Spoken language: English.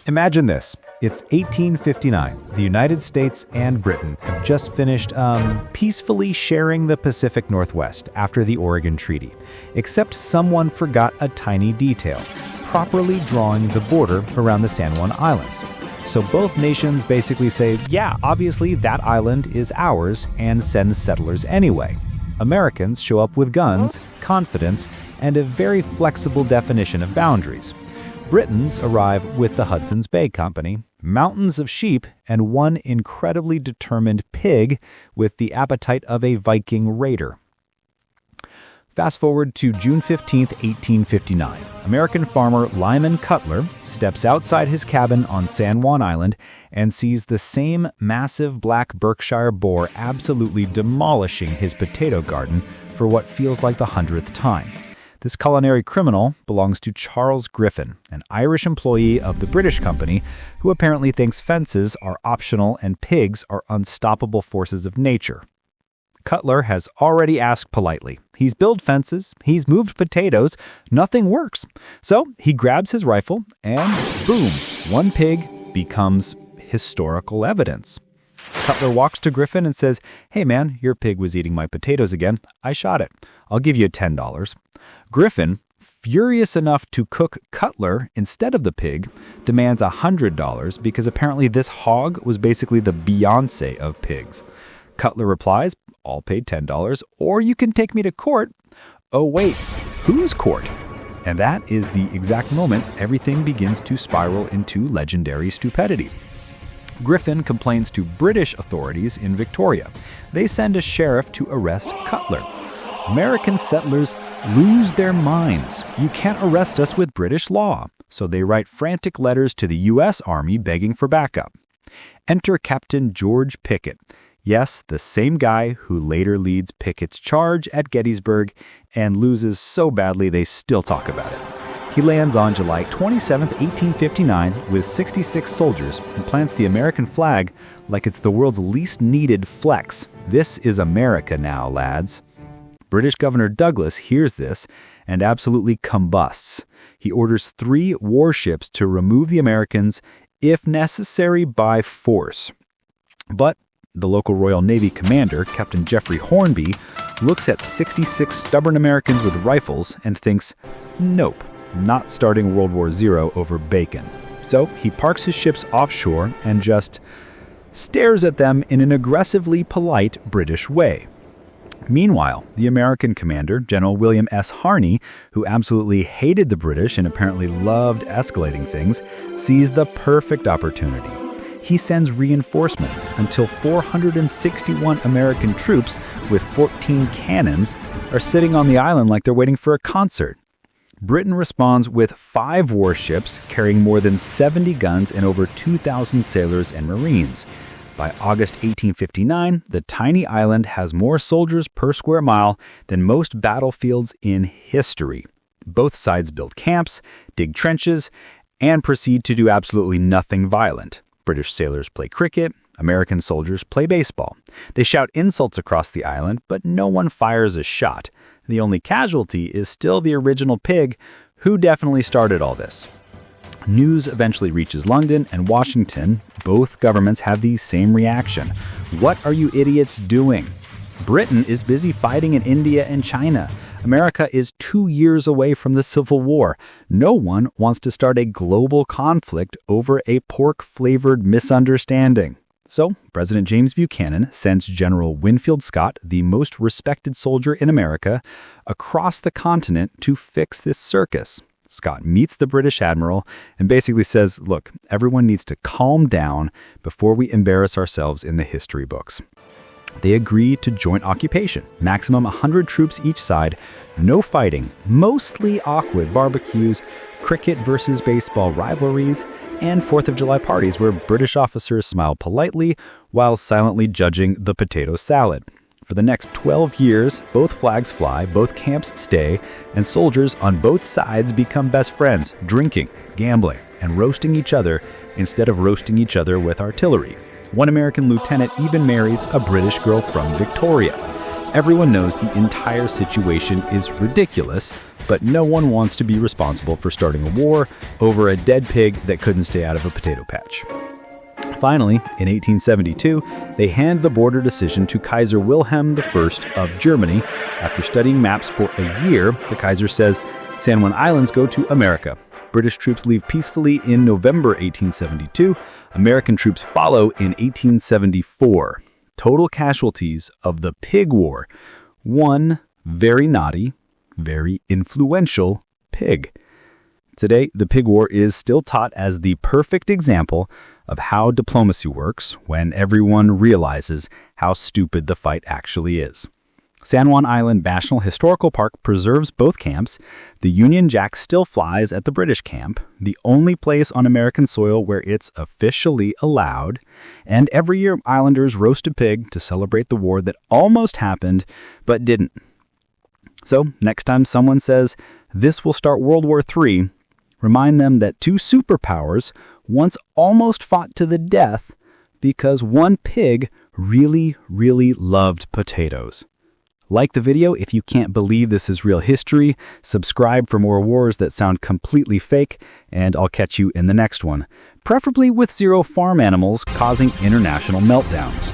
Imagine this. It's 1859. The United States and Britain have just finished peacefully sharing the Pacific Northwest after the Oregon Treaty. Except someone forgot a tiny detail, properly drawing the border around the San Juan Islands. So both nations basically say, yeah, obviously that island is ours, and send settlers anyway. Americans show up with guns, confidence, and a very flexible definition of boundaries. Britons arrive with the Hudson's Bay Company, mountains of sheep, and one incredibly determined pig with the appetite of a Viking raider. Fast forward to June 15, 1859. American farmer Lyman Cutler steps outside his cabin on San Juan Island and sees the same massive black Berkshire boar absolutely demolishing his potato garden for what feels like the 100th time. This culinary criminal belongs to Charles Griffin, an Irish employee of the British company who apparently thinks fences are optional and pigs are unstoppable forces of nature. Cutler has already asked politely. He's built fences, he's moved potatoes, nothing works. So he grabs his rifle and boom, one pig becomes historical evidence. Cutler walks to Griffin and says, "Hey man, your pig was eating my potatoes again. I shot it. I'll give you $10. Griffin, furious enough to cook Cutler instead of the pig, demands $100 because apparently this hog was basically the Beyoncé of pigs. Cutler replies, "I'll pay $10, or you can take me to court." Oh wait, whose court? And that is the exact moment everything begins to spiral into legendary stupidity. Griffin complains to British authorities in Victoria. They send a sheriff to arrest Cutler. American settlers lose their minds. You can't arrest us with British law. So they write frantic letters to the U.S. Army begging for backup. Enter Captain George Pickett. Yes, the same guy who later leads Pickett's charge at Gettysburg and loses so badly they still talk about it. He lands on July 27, 1859 with 66 soldiers and plants the American flag like it's the world's least needed flex. This is America now, lads. British Governor Douglas hears this and absolutely combusts. He orders 3 warships to remove the Americans, if necessary by force. But the local Royal Navy commander, Captain Jeffrey Hornby, looks at 66 stubborn Americans with rifles and thinks, nope, not starting World War II over bacon. So he parks his ships offshore and just stares at them in an aggressively polite British way. Meanwhile, the American commander, General William S. Harney, who absolutely hated the British and apparently loved escalating things, sees the perfect opportunity. He sends reinforcements until 461 American troops with 14 cannons are sitting on the island like they're waiting for a concert. Britain responds with 5 warships carrying more than 70 guns and over 2,000 sailors and Marines. By August 1859, the tiny island has more soldiers per square mile than most battlefields in history. Both sides build camps, dig trenches, and proceed to do absolutely nothing violent. British sailors play cricket, American soldiers play baseball. They shout insults across the island, but no one fires a shot. The only casualty is still the original pig, who definitely started all this. News eventually reaches London and Washington. Both governments have the same reaction. What are you idiots doing? Britain is busy fighting in India and China. America is 2 years away from the Civil War. No one wants to start a global conflict over a pork-flavored misunderstanding. So, President James Buchanan sends General Winfield Scott, the most respected soldier in America, across the continent to fix this circus. Scott meets the British admiral and basically says, look, everyone needs to calm down before we embarrass ourselves in the history books. They agree to joint occupation, maximum 100 troops each side, no fighting, mostly awkward barbecues, cricket versus baseball rivalries, and 4th of July parties where British officers smile politely while silently judging the potato salad. For the next 12 years, both flags fly, both camps stay, and soldiers on both sides become best friends, drinking, gambling, and roasting each other instead of roasting each other with artillery. One American lieutenant even marries a British girl from Victoria. Everyone knows the entire situation is ridiculous, but no one wants to be responsible for starting a war over a dead pig that couldn't stay out of a potato patch. Finally, in 1872, they hand the border decision to Kaiser Wilhelm I of Germany. After studying maps for a year, the Kaiser says, San Juan Islands go to America. British troops leave peacefully in November 1872. American troops follow in 1874. Total casualties of the Pig War. One very naughty, very influential pig. Today, the Pig War is still taught as the perfect example of how diplomacy works when everyone realizes how stupid the fight actually is. San Juan Island National Historical Park preserves both camps. The Union Jack still flies at the British camp, the only place on American soil where it's officially allowed. And every year, Islanders roast a pig to celebrate the war that almost happened, but didn't. So, next time someone says, this will start World War III, remind them that two superpowers once almost fought to the death because one pig really, really loved potatoes. Like the video if you can't believe this is real history, subscribe for more wars that sound completely fake, and I'll catch you in the next one, preferably with zero farm animals causing international meltdowns.